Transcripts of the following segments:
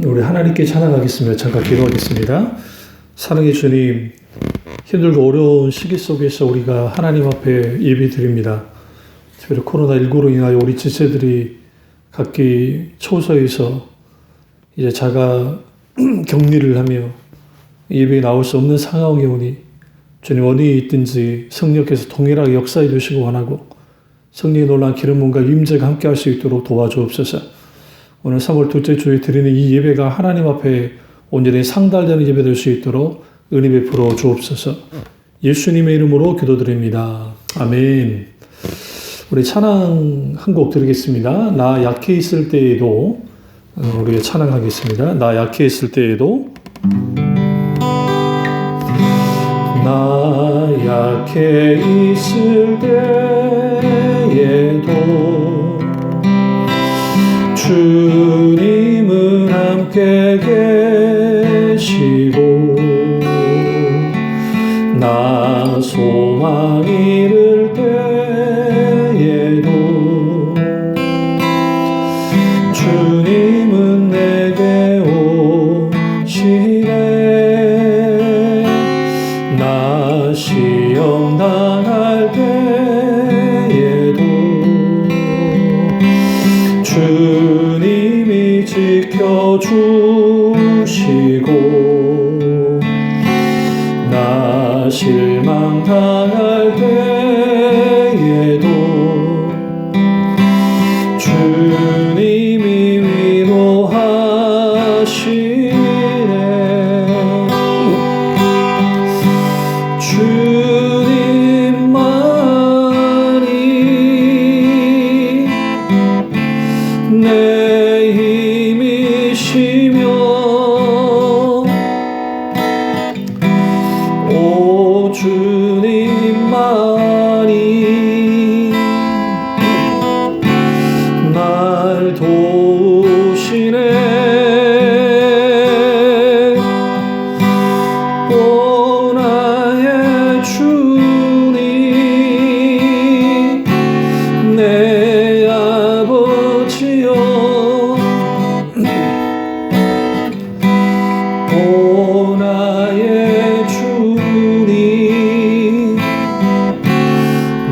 우리 하나님께 찬양하겠습니다. 잠깐 기도하겠습니다. 사랑의 주님, 힘들고 어려운 시기 속에서 우리가 하나님 앞에 예배드립니다. 특별히 코로나19로 인하여 우리 지체들이 각기 초소에서 이제 자가 격리를 하며 예배에 나올 수 없는 상황이 오니 주님 어디에 있든지 성령께서 동일하게 역사해 주시고 원하고 성령의 놀라운 기름 부음과 임재가 함께 할 수 있도록 도와주옵소서. 오늘 3월 둘째 주에 드리는 이 예배가 하나님 앞에 온전히 상달되는 예배 될 수 있도록 은혜 베풀어 주옵소서. 예수님의 이름으로 기도드립니다. 아멘. 우리 찬양 한 곡 드리겠습니다. 나 약해 있을 때에도 우리 찬양하겠습니다. 나 약해 있을 때에도 나 약해 있을 때에도 주님은 함께 계시고 나 소망 잃을 때에도 주님은 내게 오시네. 나 시험 당할 때에도 주님이 지켜주시고 나 실망 당할 때에도 주님이 위로하시네. 주님만이 내 힘이시며 오 주님만이 날 도우시네. 오 나의 주님 내 아버지여 오 나의 주님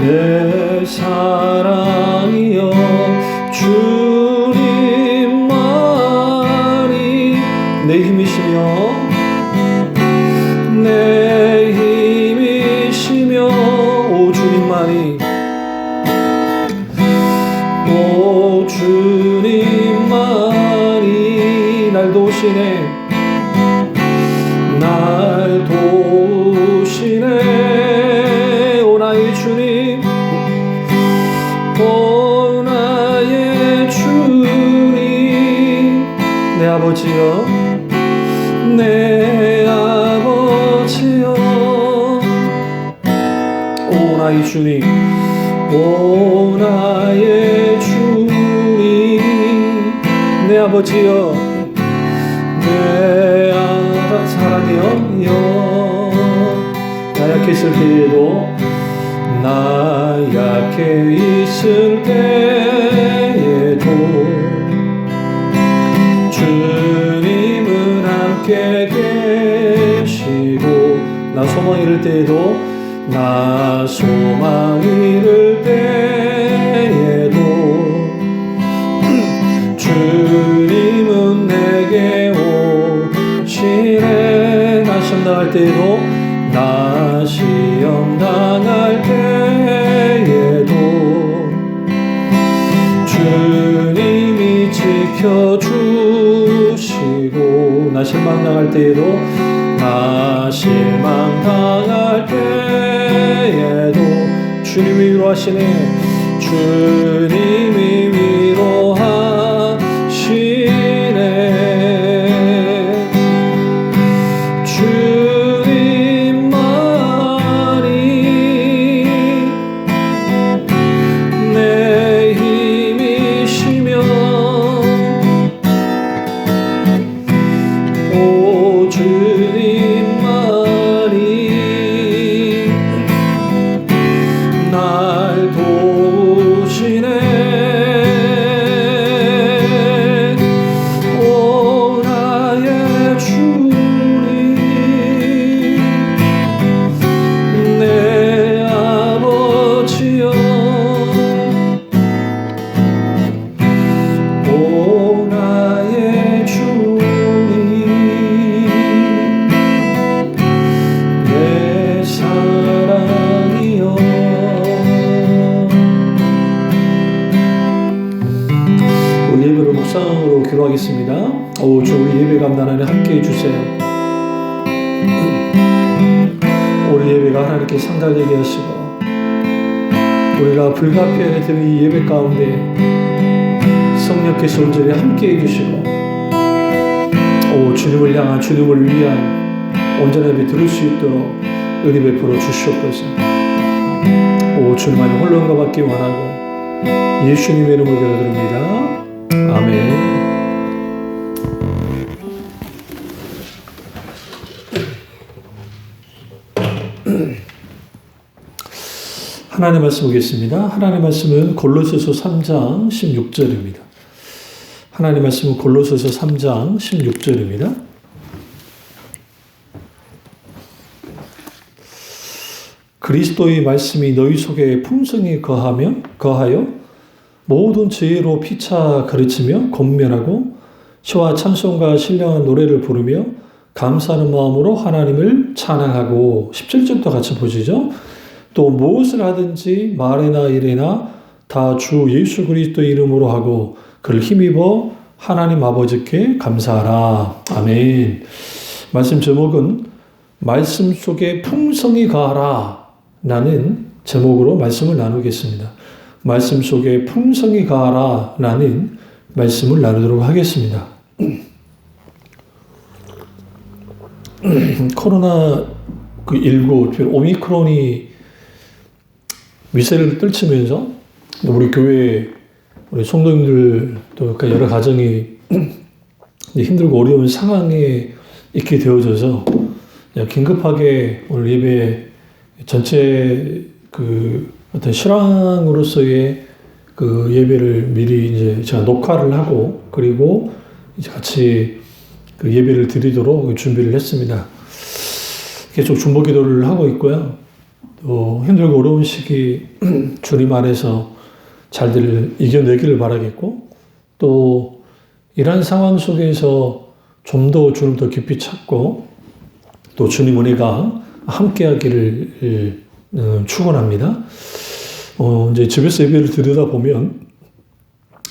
내 사랑이여 주님만이 내 힘이시며 내 힘이시며 오 주님만이 오 주님만이 날 도우시네. 날 도우시네. 오 나의 주님 오 나의 주님 내 아버지여 내 아버지여 오 나의 주님 오 나의 주님 내 아버지여 내 사랑이여 나 약해 있을 때에도 나 약해 있을 때에도 주님은 함께 계시고 나 소망 잃을 때에도 나 소망 잃을 때에도 주님은 내게 오시네. 나 시험 당할 때에도 나 시험 당할 때에도 주님이 지켜주시고 나 실망 당할 때에도 나 실망 당할 때에도 주님이 위로하시네. 주님이 위로하시네. 주님만이 내 힘이시며 오 주님만이 날 도우시네. 오늘은 묵상으로 기도하겠습니다. 주 우리 예배 감당하는 함께해 주세요. 우리 예배가 하나님께 상달되게 하시고 우리가 불가피하게 드는 이 예배 가운데 성령께서 온전히 함께해 주시고 주님을 향한 주님을 위한 온전한 예배 들을 수 있도록 은혜 베풀어 주시옵소서. 주님 안에 홀로 응답받기 원하고 예수님의 이름으로 기도드립니다. 아멘. 하나님의 말씀 보겠습니다. 하나님의 말씀은 골로새서 3장 16절입니다. 하나님의 말씀은 골로새서 3장 16절입니다. 그리스도의 말씀이 너희 속에 풍성히 거하여 모든 지혜로 피차 가르치며 권면하고 시와 찬송과 신령한 노래를 부르며 감사하는 마음으로 하나님을 찬양하고 17절도 같이 보시죠. 또 무엇을 하든지 말이나 일이나 다 주 예수 그리스도의 이름으로 하고 그를 힘입어 하나님 아버지께 감사하라. 아멘. 말씀 제목은 말씀 속에 풍성히 가하라 라는 제목으로 말씀을 나누겠습니다. 말씀 속에 풍성히 가하라 라는 말씀을 나누도록 하겠습니다. 코로나19 오미크론이 위세를 떨치면서 우리 교회 우리 성도님들도 여러 가정이 힘들고 어려운 상황에 있게 되어져서 긴급하게 오늘 예배 전체 어떤 실황으로서의 예배를 미리 이제 제가 녹화를 하고 그리고 이제 같이 예배를 드리도록 준비를 했습니다. 계속 중보 기도를 하고 있고요. 또 힘들고 어려운 시기 주님 안에서 잘들 이겨내기를 바라겠고 또 이러한 상황 속에서 좀 더 주님 더 깊이 찾고 또 주님 은혜가 함께하기를 축원합니다. 이제 집에서 예배를 드리다 보면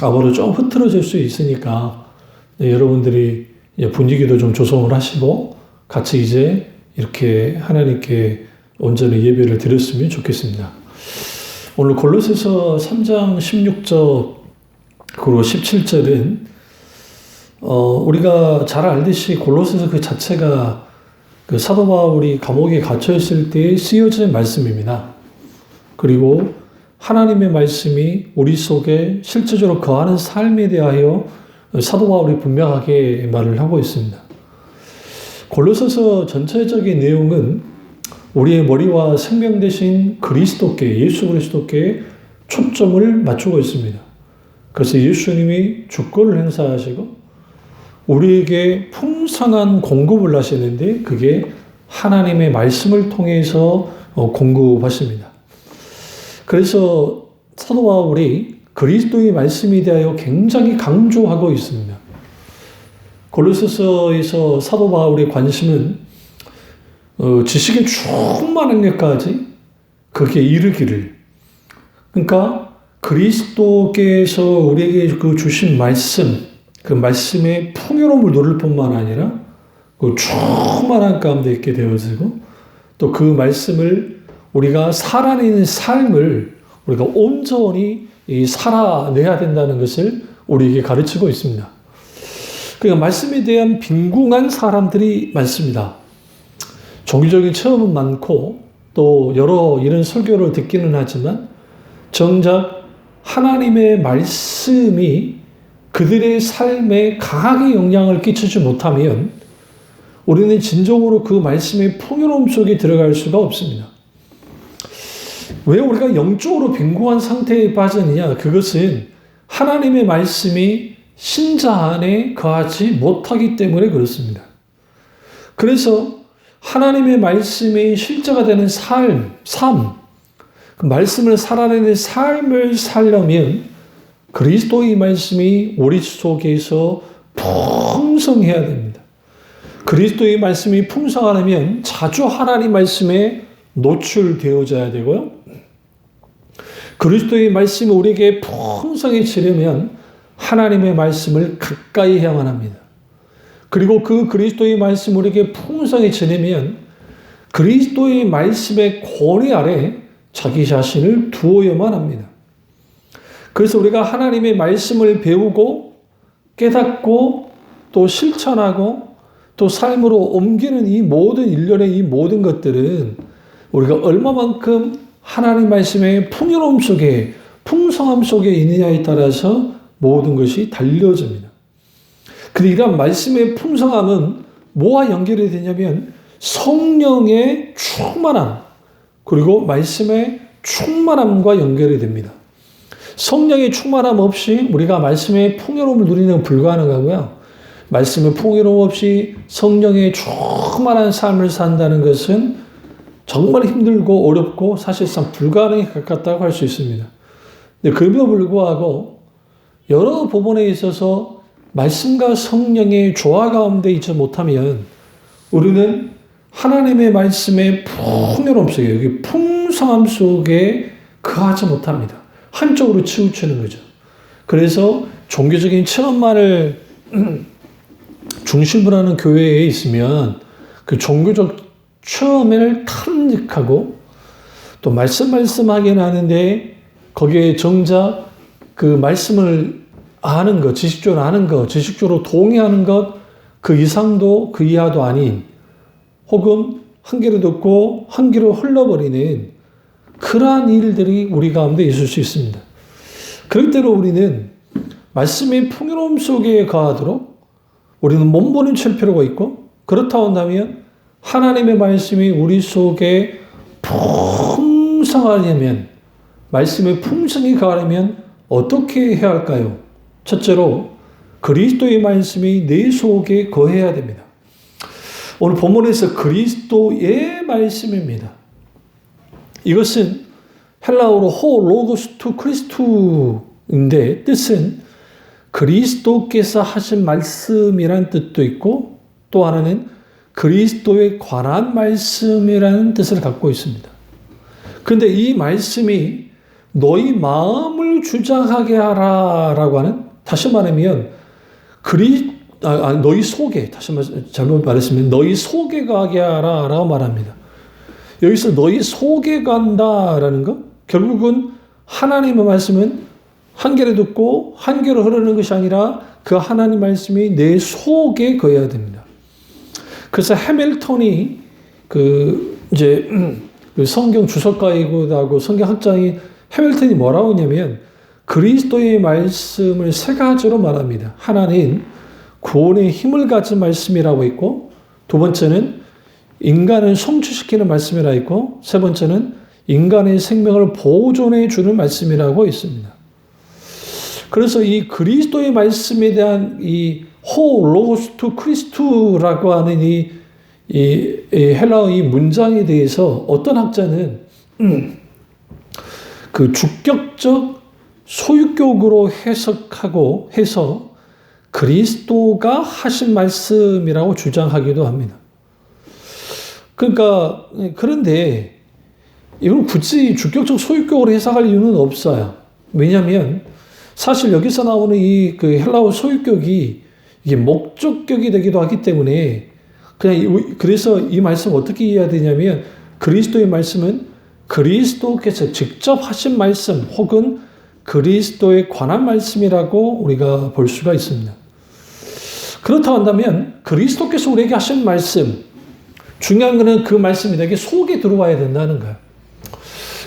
아무래도 좀 흐트러질 수 있으니까 여러분들이 분위기도 좀 조성을 하시고 같이 이제 이렇게 하나님께 온전히 예배를 드렸으면 좋겠습니다. 오늘 골로새서 3장 16절 그리고 17절은 우리가 잘 알듯이 골로새서 그 자체가 사도 바울이 감옥에 갇혀 있을 때 쓰여진 말씀입니다. 그리고 하나님의 말씀이 우리 속에 실제적으로 거하는 삶에 대하여 사도 바울이 분명하게 말을 하고 있습니다. 골로새서 전체적인 내용은 우리의 머리와 생명 되신 그리스도께 예수 그리스도께 초점을 맞추고 있습니다. 그래서 예수님이 주권을 행사하시고 우리에게 풍성한 공급을 하시는데 그게 하나님의 말씀을 통해서 공급하십니다. 그래서 사도 바울이 그리스도의 말씀에 대하여 굉장히 강조하고 있습니다. 골로새서에서 사도 바울의 관심은 지식에 충만한 것까지 그게 이르기를. 그러니까 그리스도께서 우리에게 주신 말씀, 그 말씀의 풍요로움을 누릴 뿐만 아니라 그 충만한 가운데 있게 되어지고 또 그 말씀을 우리가 살아내는 삶을 우리가 온전히 살아내야 된다는 것을 우리에게 가르치고 있습니다. 그러니까 말씀에 대한 빈궁한 사람들이 많습니다. 종교적인 체험은 많고 또 여러 이런 설교를 듣기는 하지만 정작 하나님의 말씀이 그들의 삶에 강하게 영향을 끼치지 못하면 우리는 진정으로 그 말씀의 풍요로움 속에 들어갈 수가 없습니다. 왜 우리가 영적으로 빈곤한 상태에 빠지느냐? 그것은 하나님의 말씀이 신자 안에 거하지 못하기 때문에 그렇습니다. 그래서 하나님의 말씀이 실제가 되는 삶, 그 말씀을 살아내는 삶을 살려면 그리스도의 말씀이 우리 속에서 풍성해야 됩니다. 그리스도의 말씀이 풍성하려면 자주 하나님 말씀에 노출되어져야 되고요. 그리스도의 말씀이 우리에게 풍성해지려면 하나님의 말씀을 가까이 해야만 합니다. 그리고 그 그리스도의 말씀 우리에게 풍성히 전하면 그리스도의 말씀의 권위 아래 자기 자신을 두어야만 합니다. 그래서 우리가 하나님의 말씀을 배우고 깨닫고 또 실천하고 또 삶으로 옮기는 이 모든 일련의 이 모든 것들은 우리가 얼마만큼 하나님 말씀의 풍요로움 속에 풍성함 속에 있느냐에 따라서 모든 것이 달려집니다. 근데 이런 말씀의 풍성함은 뭐와 연결이 되냐면 성령의 충만함 그리고 말씀의 충만함과 연결이 됩니다. 성령의 충만함 없이 우리가 말씀의 풍요로움을 누리는 건 불가능하고요. 말씀의 풍요로움 없이 성령의 충만한 삶을 산다는 것은 정말 힘들고 어렵고 사실상 불가능에 가깝다고 할 수 있습니다. 근데 그럼에도 불구하고 여러 부분에 있어서 말씀과 성령의 조화 가운데 있지 못하면 우리는 하나님의 말씀의 풍요로움 속에 여기 풍성함 속에 거하지 못합니다. 한쪽으로 치우치는 거죠. 그래서 종교적인 체험만을 중심으로 하는 교회에 있으면 그 종교적 체험을 탐닉하고 또 말씀하긴 하는데 거기에 정작 그 말씀을 아는 것, 지식적으로 아는 것, 지식적으로 동의하는 것, 그 이상도 그 이하도 아닌 혹은 한 귀로 듣고 한 귀로 흘러버리는 그러한 일들이 우리 가운데 있을 수 있습니다. 그럴 때로 우리는 말씀의 풍요로움 속에 거하도록 우리는 몸부림칠 필요가 있고 그렇다고 한다면 하나님의 말씀이 우리 속에 풍성하려면 말씀의 풍성이 가려면 어떻게 해야 할까요? 첫째로 그리스도의 말씀이 내 속에 거해야 됩니다. 오늘 본문에서 그리스도의 말씀입니다. 이것은 헬라어로 호 로고스 투 크리스투인데 뜻은 그리스도께서 하신 말씀이라는 뜻도 있고 또 하나는 그리스도에 관한 말씀이라는 뜻을 갖고 있습니다. 그런데 이 말씀이 너희 마음을 주장하게 하라라고 하는 다시 말하면 너희 속에 잘못 말했으면 너희 속에 가게 하라라고 말합니다. 여기서 너희 속에 간다라는 것 결국은 하나님의 말씀은 한 귀로 듣고 한 귀로 흐르는 것이 아니라 그 하나님 말씀이 내 속에 거해야 됩니다. 그래서 해밀턴이 그 성경 주석가이기도 하고 성경학자인 해밀턴이 뭐라고 하냐면 그리스도의 말씀을 세 가지로 말합니다. 하나는 구원의 힘을 가진 말씀이라고 있고 두 번째는 인간을 성취시키는 말씀이라고 있고 세 번째는 인간의 생명을 보존해 주는 말씀이라고 있습니다. 그래서 이 그리스도의 말씀에 대한 이 호 로고스 투 크리스투라고 하는 이 헬라어 이 문장에 대해서 어떤 학자는 그 주격적 소유격으로 해석하고 해서 그리스도가 하신 말씀이라고 주장하기도 합니다. 그러니까 그런데 이건 굳이 주격적 소유격으로 해석할 이유는 없어요. 왜냐하면 사실 여기서 나오는 이 그 헬라어 소유격이 이게 목적격이 되기도 하기 때문에 그래서 이 말씀을 어떻게 이해해야 되냐면 그리스도의 말씀은 그리스도께서 직접 하신 말씀 혹은 그리스도에 관한 말씀이라고 우리가 볼 수가 있습니다. 그렇다고 한다면 그리스도께서 우리에게 하신 말씀 중요한 것은 그 말씀이 내게 속에 들어와야 된다는 거예요.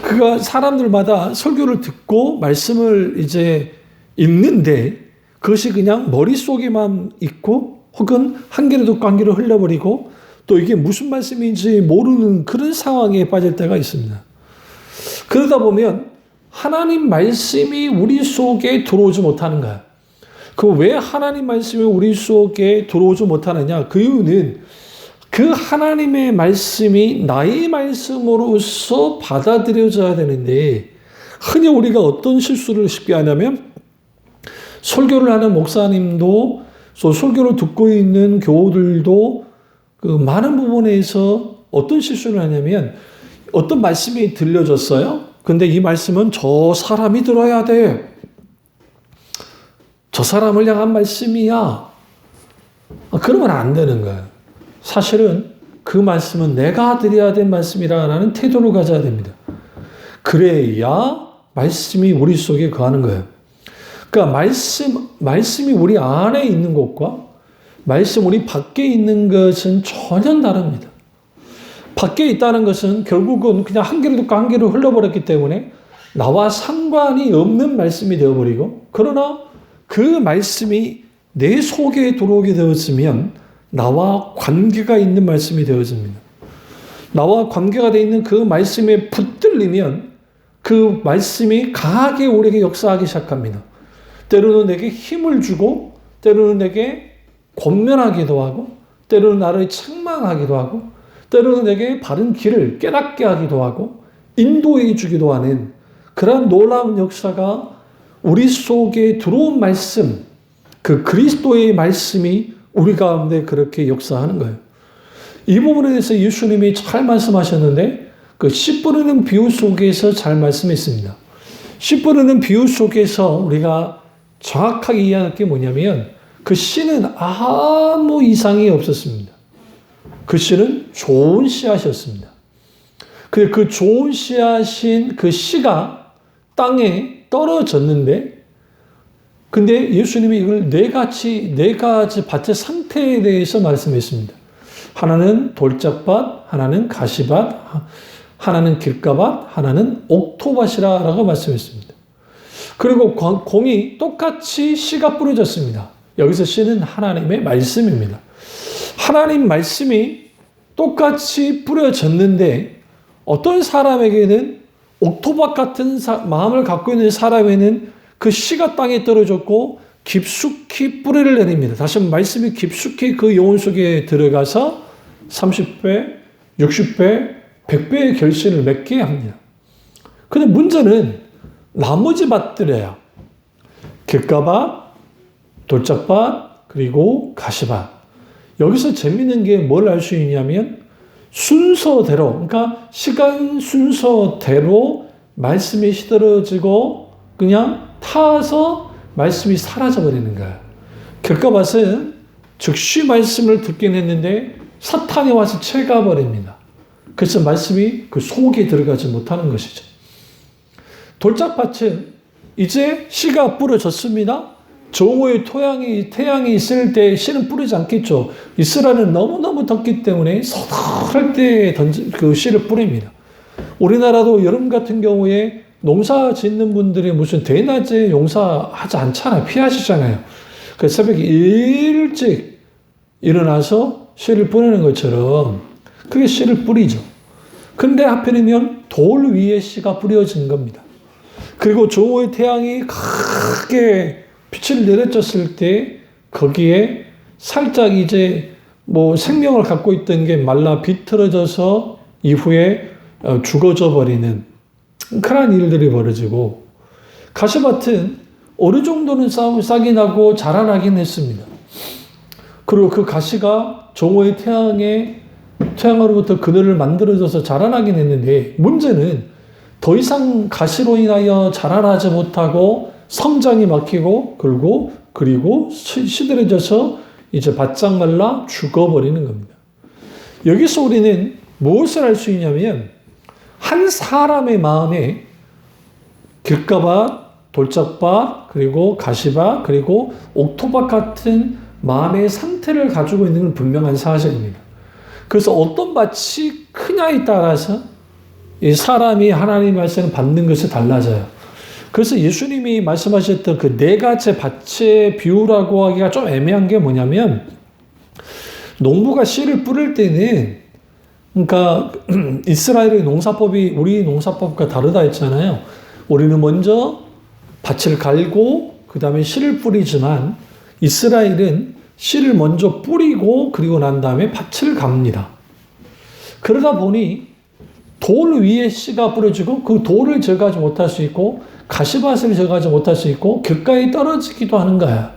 그가 사람들마다 설교를 듣고 말씀을 이제 읽는데 그것이 그냥 머릿속에만 있고 혹은 한 귀로 듣고 한 귀로 흘려버리고 또 이게 무슨 말씀인지 모르는 그런 상황에 빠질 때가 있습니다. 그러다 보면 하나님 말씀이 우리 속에 들어오지 못하는 거야. 그 왜 하나님 말씀이 우리 속에 들어오지 못하느냐? 그 이유는 그 하나님의 말씀이 나의 말씀으로서 받아들여져야 되는데 흔히 우리가 어떤 실수를 쉽게 하냐면 설교를 하는 목사님도 또 설교를 듣고 있는 교우들도 그 많은 부분에서 어떤 실수를 하냐면 어떤 말씀이 들려졌어요. 근데 이 말씀은 저 사람이 들어야 돼. 저 사람을 향한 말씀이야. 그러면 안 되는 거예요. 사실은 그 말씀은 내가 드려야 될 말씀이라는 태도를 가져야 됩니다. 그래야 말씀이 우리 속에 거하는 거예요. 그러니까 말씀이 우리 안에 있는 것과 말씀 우리 밖에 있는 것은 전혀 다릅니다. 밖에 있다는 것은 결국은 그냥 한 개를 듣고 한 개를 흘러버렸기 때문에 나와 상관이 없는 말씀이 되어버리고, 그러나 그 말씀이 내 속에 들어오게 되었으면 나와 관계가 있는 말씀이 되어집니다. 나와 관계가 되어 있는 그 말씀에 붙들리면 그 말씀이 강하게 우리에게 역사하기 시작합니다. 때로는 내게 힘을 주고, 때로는 내게 권면하기도 하고, 때로는 나를 책망하기도 하고, 때로는 내게 바른 길을 깨닫게 하기도 하고 인도해 주기도 하는 그러한 놀라운 역사가 우리 속에 들어온 말씀, 그 그리스도의 말씀이 우리 가운데 그렇게 역사하는 거예요. 이 부분에 대해서 예수님이 잘 말씀하셨는데 그 씨 뿌리는 비유 속에서 잘 말씀했습니다. 씨 뿌리는 비유 속에서 우리가 정확하게 이해할 게 뭐냐면 그 씨는 아무 이상이 없었습니다. 그 씨는 좋은 씨앗이었습니다. 근데 그 좋은 씨앗인 그 씨가 땅에 떨어졌는데, 근데 예수님이 이걸 네 가지 밭의 상태에 대해서 말씀했습니다. 하나는 돌짝밭, 하나는 가시밭, 하나는 길가밭, 하나는 옥토밭이라고 말씀했습니다. 그리고 공이 똑같이 씨가 뿌려졌습니다. 여기서 씨는 하나님의 말씀입니다. 하나님 말씀이 똑같이 뿌려졌는데 어떤 사람에게는 옥토밭 같은 마음을 갖고 있는 사람에는 그 씨가 땅에 떨어졌고 깊숙이 뿌리를 내립니다. 다시 한번 말씀이 깊숙이 그 영혼 속에 들어가서 30배, 60배, 100배의 결실을 맺게 합니다. 그런데 문제는 나머지 밭들이에요. 길가밭, 돌짝밭, 그리고 가시밭. 여기서 재밌는 게 뭘 알 수 있냐면 순서대로, 그러니까 시간 순서대로 말씀이 시들어지고 그냥 타서 말씀이 사라져버리는 거예요. 길가밭은 즉시 말씀을 듣긴 했는데 사탄이 와서 채가버립니다. 그래서 말씀이 그 속에 들어가지 못하는 것이죠. 돌짝밭은 이제 씨가 뿌려졌습니다. 정오의 태양이 있을 때 씨는 뿌리지 않겠죠. 이스라엘은 너무너무 덥기 때문에 서늘할 때 그 씨를 뿌립니다. 우리나라도 여름 같은 경우에 농사 짓는 분들이 무슨 대낮에 용사하지 않잖아요. 피하시잖아요. 그래서 새벽에 일찍 일어나서 씨를 뿌리는 것처럼 그게 씨를 뿌리죠. 근데 하필이면 돌 위에 씨가 뿌려진 겁니다. 그리고 정오의 태양이 크게 빛을 내려쳤을 때 거기에 살짝 이제 뭐 생명을 갖고 있던 게 말라 비틀어져서 이후에 죽어져 버리는 그런 일들이 벌어지고, 가시밭은 어느 정도는 싹이 나고 자라나긴 했습니다. 그리고 그 가시가 정오의 태양으로부터 그늘을 만들어줘서 자라나긴 했는데, 문제는 더 이상 가시로 인하여 자라나지 못하고 성장이 막히고 그리고 시들해져서 이제 바짝 말라 죽어버리는 겁니다. 여기서 우리는 무엇을 알 수 있냐면 한 사람의 마음에 길가밭, 돌짝밭, 그리고 가시밭, 그리고 옥토밭 같은 마음의 상태를 가지고 있는 건 분명한 사실입니다. 그래서 어떤 밭이 크냐에 따라서 이 사람이 하나님의 말씀을 받는 것이 달라져요. 그래서 예수님이 말씀하셨던 그 네 가지 밭의 비유라고 하기가 좀 애매한 게 뭐냐면, 농부가 씨를 뿌릴 때는, 그러니까 이스라엘의 농사법이 우리 농사법과 다르다 했잖아요. 우리는 먼저 밭을 갈고 그 다음에 씨를 뿌리지만 이스라엘은 씨를 먼저 뿌리고 그리고 난 다음에 밭을 갑니다. 그러다 보니 돌 위에 씨가 뿌려지고 그 돌을 제거하지 못할 수 있고 가시밭을 제거하지 못할 수 있고 길가에 떨어지기도 하는 거야.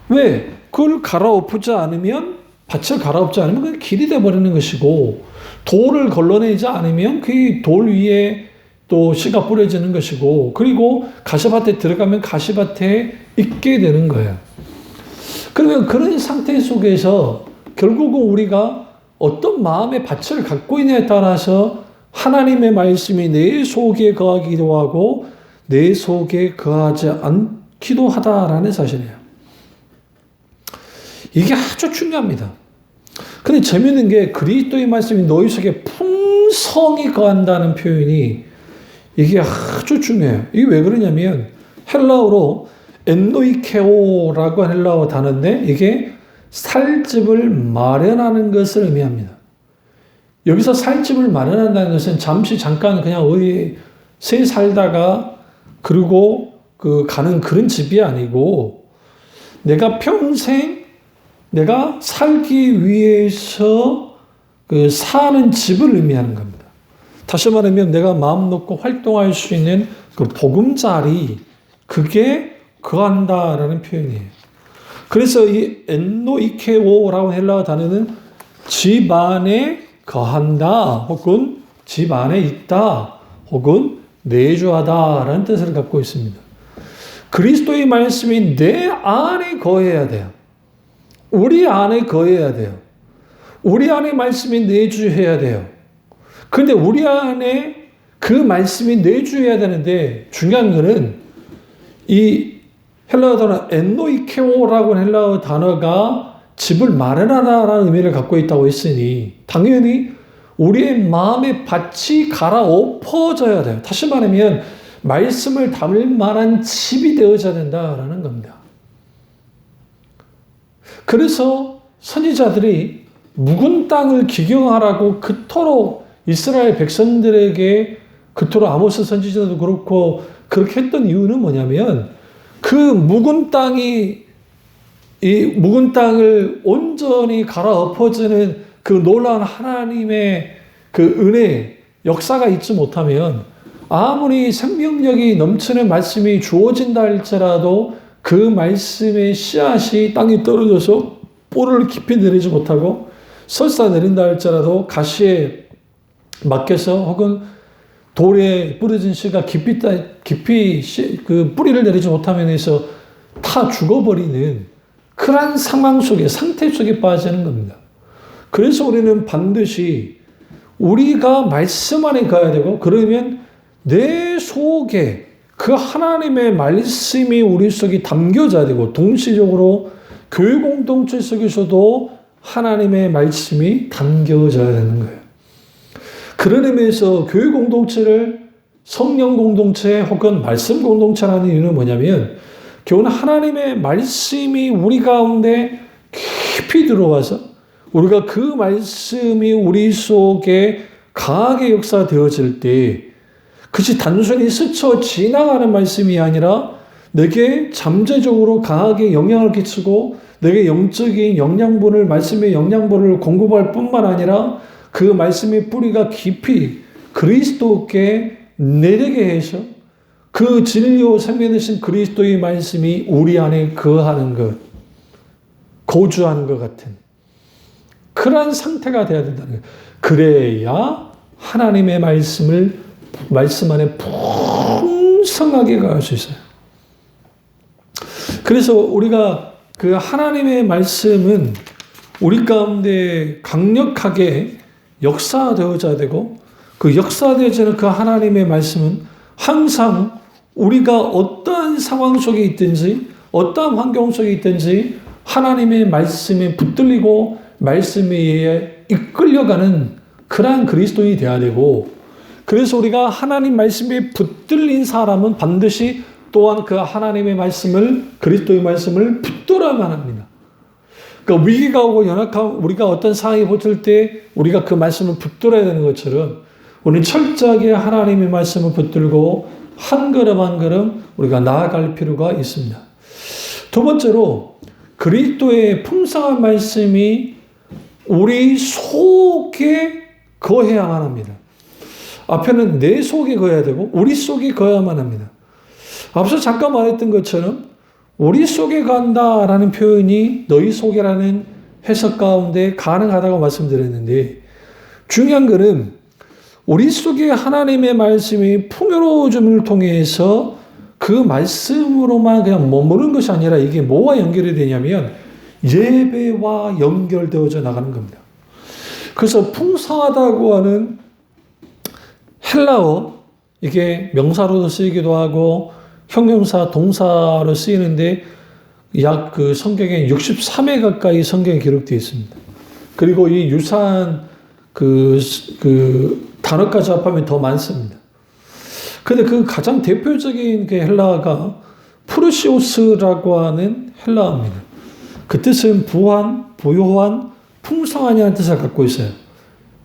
왜? 그걸 갈아엎지 않으면, 밭을 갈아엎지 않으면 그게 길이 돼버리는 것이고, 돌을 걸러내지 않으면 그 돌 위에 또 씨가 뿌려지는 것이고, 그리고 가시밭에 들어가면 가시밭에 있게 되는 거예요. 그러면 그런 상태 속에서 결국은 우리가 어떤 마음의 밭을 갖고 있느냐에 따라서 하나님의 말씀이 내 속에 거하기도 하고 내 속에 거하지 않기도 하다라는 사실이에요. 이게 아주 중요합니다. 근데 재미있는 게 그리스도의 말씀이 너희 속에 풍성히 거한다는 표현이 이게 아주 중요해요. 이게 왜 그러냐면 헬라어로 엔노이케오라고 하는 헬라어 단어인데 이게 살집을 마련하는 것을 의미합니다. 여기서 살집을 마련한다는 것은 잠깐 그냥 어디에 살다가 그리고 가는 그런 집이 아니고 내가 평생 내가 살기 위해서 사는 집을 의미하는 겁니다. 다시 말하면 내가 마음 놓고 활동할 수 있는 그 보금자리, 그게 거한다라는 표현이에요. 그래서 이 엔노이케오라고 헬라어 단어는 집 안에 거한다, 혹은 집 안에 있다, 혹은 내주하다라는 뜻을 갖고 있습니다. 그리스도의 말씀이 내 안에 거해야 돼요. 우리 안에 거해야 돼요. 우리 안에 말씀이 내주해야 돼요. 그런데 우리 안에 그 말씀이 내주해야 되는데 중요한 것은 이 헬라어 단어 엔노이케오라고 하는 헬라어 단어가 집을 마련하다라는 의미를 갖고 있다고 했으니 당연히 우리의 마음의 밭이 갈아엎어져야 돼요. 다시 말하면 말씀을 담을 만한 집이 되어져야 된다라는 겁니다. 그래서 선지자들이 묵은 땅을 기경하라고 그토록 이스라엘 백성들에게 그토록 아모스 선지자도 그렇고 그렇게 했던 이유는 뭐냐면 그 묵은 땅을 온전히 갈아엎어지는 그 놀라운 하나님의 그 은혜, 역사가 있지 못하면 아무리 생명력이 넘치는 말씀이 주어진다 할지라도 그 말씀의 씨앗이 땅에 떨어져서 뿌리를 깊이 내리지 못하고 설사 내린다 할지라도 가시에 막혀서 혹은 돌에 뿌려진 씨가 깊이 그 뿌리를 내리지 못하면 해서 다 죽어버리는 그러한 상황 속에, 상태 속에 빠지는 겁니다. 그래서 우리는 반드시 우리가 말씀 안에 가야 되고, 그러면 내 속에 그 하나님의 말씀이 우리 속에 담겨져야 되고, 동시적으로 교회 공동체 속에서도 하나님의 말씀이 담겨져야 되는 거예요. 그런 의미에서 교회 공동체를 성령 공동체 혹은 말씀 공동체라는 이유는 뭐냐면 교회는 하나님의 말씀이 우리 가운데 깊이 들어와서 우리가 그 말씀이 우리 속에 강하게 역사되어질 때 그것이 단순히 스쳐 지나가는 말씀이 아니라 내게 잠재적으로 강하게 영향을 끼치고 내게 영적인 영양분을, 말씀의 영양분을 공급할 뿐만 아니라 그 말씀의 뿌리가 깊이 그리스도께 내리게 해서 그 진리요 생명 되신 그리스도의 말씀이 우리 안에 거하는 것, 거주하는 것 같은 그러한 상태가 되어야 된다는 거예요. 그래야 하나님의 말씀 안에 풍성하게 거할 수 있어요. 그래서 우리가 그 하나님의 말씀은 우리 가운데 강력하게 역사되어져야 되고, 그 역사되어지는 그 하나님의 말씀은 항상 우리가 어떠한 상황 속에 있든지 어떠한 환경 속에 있든지 하나님의 말씀에 붙들리고 말씀에 의해 이끌려가는 그러한 그리스도인이 되어야 되고, 그래서 우리가 하나님 말씀에 붙들린 사람은 반드시 또한 그 하나님의 말씀을, 그리스도의 말씀을 붙들어야만 합니다. 그러니까 위기가 오고 연약한 우리가 어떤 상황에 붙을 때 우리가 그 말씀을 붙들어야 되는 것처럼 우리는 철저하게 하나님의 말씀을 붙들고 한 걸음 한 걸음 우리가 나아갈 필요가 있습니다. 두 번째로 그리스도의 풍성한 말씀이 우리 속에 거해야만 합니다. 앞에는 내 속에 거해야 되고 우리 속에 거해야만 합니다. 앞서 잠깐 말했던 것처럼 우리 속에 간다라는 표현이 너희 속에라는 해석 가운데 가능하다고 말씀드렸는데, 중요한 것은 우리 속에 하나님의 말씀이 풍요로워짐을 통해서 그 말씀으로만 그냥 머무르는 것이 아니라 이게 뭐와 연결이 되냐면 예배와 연결되어져 나가는 겁니다. 그래서 풍성하다고 하는 헬라어, 이게 명사로도 쓰이기도 하고 형용사, 동사로 쓰이는데 약 그 성경에 63회 가까이 성경에 기록되어 있습니다. 그리고 이 유사한 그 단어까지 합하면 더 많습니다. 근데 그 가장 대표적인 그 헬라어가 프루시오스라고 하는 헬라어입니다. 그 뜻은 부한, 부요한, 풍성하냐는 뜻을 갖고 있어요.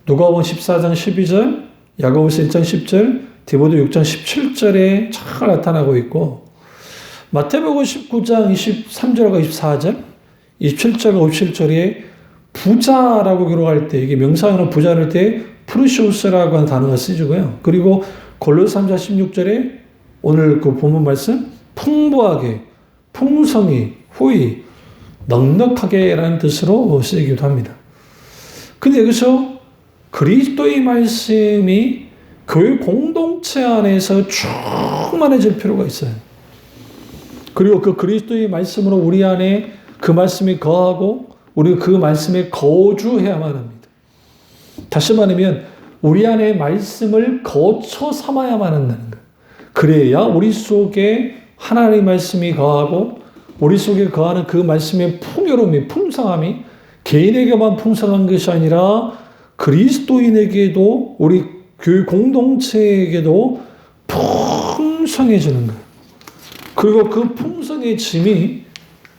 누가복음 14장 12절, 야고보서 1장 10절, 디모데 6장 17절에 잘 나타나고 있고 마태복음 19장 23절과 24절, 27절과 57절에 부자라고 기록할 때 이게 명사형으로 부자를 때 프루시오스라고 하는 단어가 쓰이고요. 그리고 골로새 3장 16절에 오늘 그 본문 말씀 풍부하게, 풍성히, 후히, 넉넉하게 라는 뜻으로 쓰이기도 합니다. 근데 여기서 그리스도의 말씀이 교회 공동체 안에서 충만해질 필요가 있어요. 그리고 그 그리스도의 말씀으로 우리 안에 그 말씀이 거하고 우리가 그 말씀에 거주해야만 합니다. 다시 말하면 우리 안에 말씀을 거처 삼아야만 한다는 거예요. 그래야 우리 속에 하나님의 말씀이 거하고 우리 속에 거하는 그 말씀의 풍요로움이, 풍성함이 개인에게만 풍성한 것이 아니라 그리스도인에게도 우리 교회 공동체에게도 풍성해지는 거예요. 그리고 그 풍성해짐이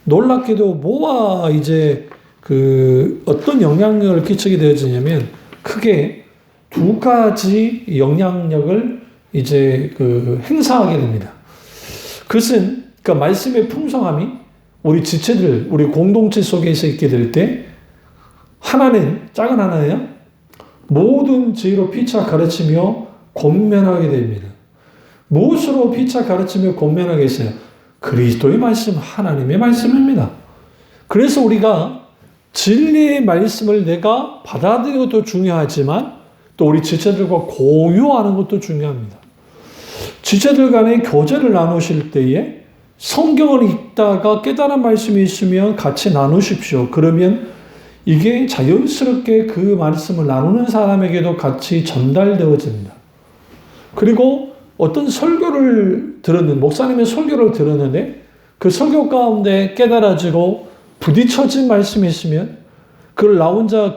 놀랍게도 뭐와 이제 어떤 영향력을 끼치게 되어지냐면 크게 두 가지 영향력을 이제 행사하게 됩니다. 그것은 그러니까 말씀의 풍성함이 우리 지체들, 우리 공동체 속에서 있게 될 때 하나는 작은 하나예요. 모든 지혜로 피차 가르치며 권면하게 됩니다. 무엇으로 피차 가르치며 권면하겠어요? 그리스도의 말씀, 하나님의 말씀입니다. 그래서 우리가 진리의 말씀을 내가 받아들이는 것도 중요하지만 또 우리 지체들과 공유하는 것도 중요합니다. 지체들 간에 교제를 나누실 때에 성경을 읽다가 깨달은 말씀이 있으면 같이 나누십시오. 그러면 이게 자연스럽게 그 말씀을 나누는 사람에게도 같이 전달되어집니다. 그리고 어떤 설교를 목사님의 설교를 들었는데 그 설교 가운데 깨달아지고 부딪혀진 말씀이 있으면 그걸 나 혼자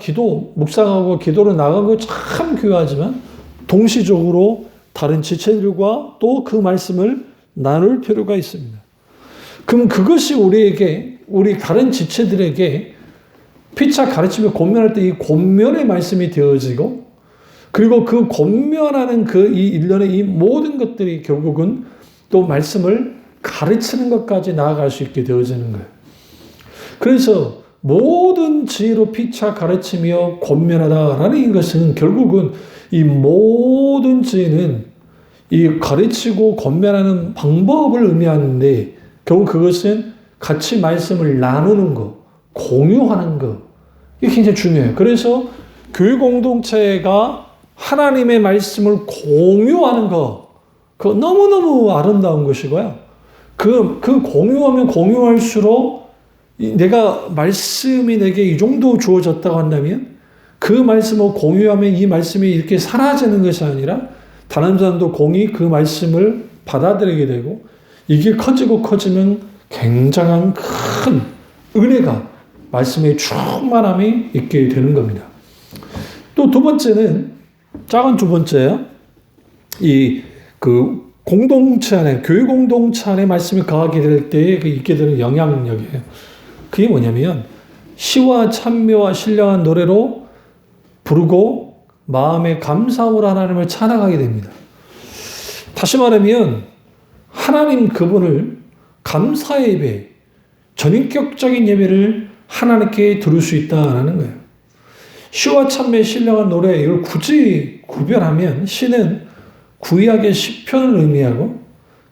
묵상하고 기도로 나간 거 참 귀하지만 동시적으로 다른 지체들과 또 그 말씀을 나눌 필요가 있습니다. 그럼 그것이 우리 다른 지체들에게 피차 가르치며 권면할 때 이 권면의 말씀이 되어지고 그리고 그 권면하는 이 일련의 이 모든 것들이 결국은 또 말씀을 가르치는 것까지 나아갈 수 있게 되어지는 거예요. 그래서 모든 지혜로 피차 가르치며 권면하다라는 것은 결국은 이 모든 지혜는 이 가르치고 권면하는 방법을 의미하는데 결국 그것은 같이 말씀을 나누는 것, 공유하는 것 이게 굉장히 중요해요. 그래서 교회 공동체가 하나님의 말씀을 공유하는 것, 그거 너무너무 아름다운 것이고요. 그 공유하면 공유할수록 말씀이 내게 이 정도 주어졌다고 한다면 그 말씀을 공유하면 이 말씀이 이렇게 사라지는 것이 아니라 다른 사람도 공히 그 말씀을 받아들이게 되고 이게 커지면 굉장한 큰 은혜가 말씀의 충만함이 있게 되는 겁니다. 또 두 번째는 작은 두 번째요. 공동체 안에, 교회 공동체 안에 말씀이 거하게 될 때에 있게 되는 영향력이에요. 그게 뭐냐면, 시와 찬미와 신령한 노래로 부르고 마음의 감사함으로 하나님을 찬양하게 됩니다. 다시 말하면, 하나님 그분을 감사의 예배, 전인격적인 예배를 하나님께 드릴 수 있다는 거예요. 시와 찬미의 신령한 노래, 이걸 굳이 구별하면 시는 구약의 시편을 의미하고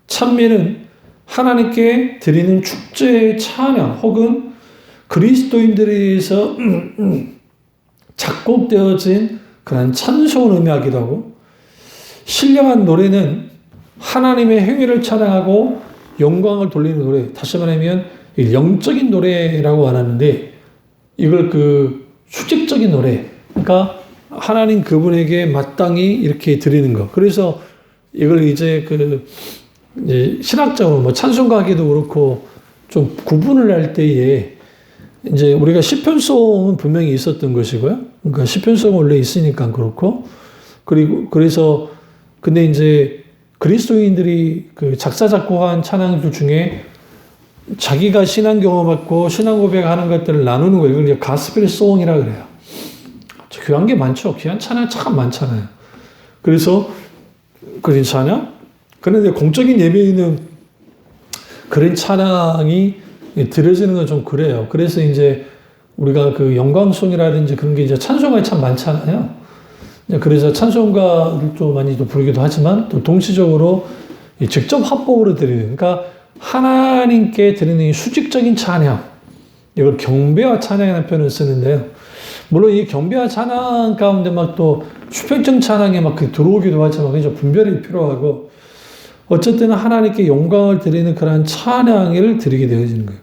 찬미는 하나님께 드리는 축제의 찬양 혹은 그리스도인들에 의해서 작곡되어진 그런 찬송을 의미하기도 하고 신령한 노래는 하나님의 행위를 찬양하고 영광을 돌리는 노래. 다시 말하면 영적인 노래라고 말하는데 이걸 그 수직적인 노래. 그러니까 하나님 그분에게 마땅히 이렇게 드리는 거. 그래서 이걸 이제 이제 신학적으로 뭐 찬송가기도 그렇고 좀 구분을 할 때에 이제 우리가 시편송은 분명히 있었던 것이고요. 그러니까 시편송은 원래 있으니까 그렇고 그래서 근데 이제 그리스도인들이 그 작사 작곡한 찬양들 중에 자기가 신앙 경험받고 신앙 고백하는 것들을 나누는 거예요. 이걸 이제 가스펠 송이라 그래요. 귀한 게 많죠. 귀한 찬양 참 많잖아요. 그래서 그런 찬양. 그런데 공적인 예배에는 그런 찬양이 드려지는 건 좀 그래요. 그래서 이제 우리가 그 영광송이라든지 그런 게 이제 찬송가에 참 많잖아요. 그래서 찬송가를 좀 많이 또 부르기도 하지만 또 동시적으로 직접 합법으로 드리는, 그러니까 하나님께 드리는 수직적인 찬양, 이걸 경배와 찬양이라는 표현을 쓰는데요. 물론 이 경배와 찬양 가운데 막 또 수평적 찬양에 막 들어오기도 하지만 그죠, 분별이 필요하고 어쨌든 하나님께 영광을 드리는 그러한 찬양을 드리게 되어지는 거예요.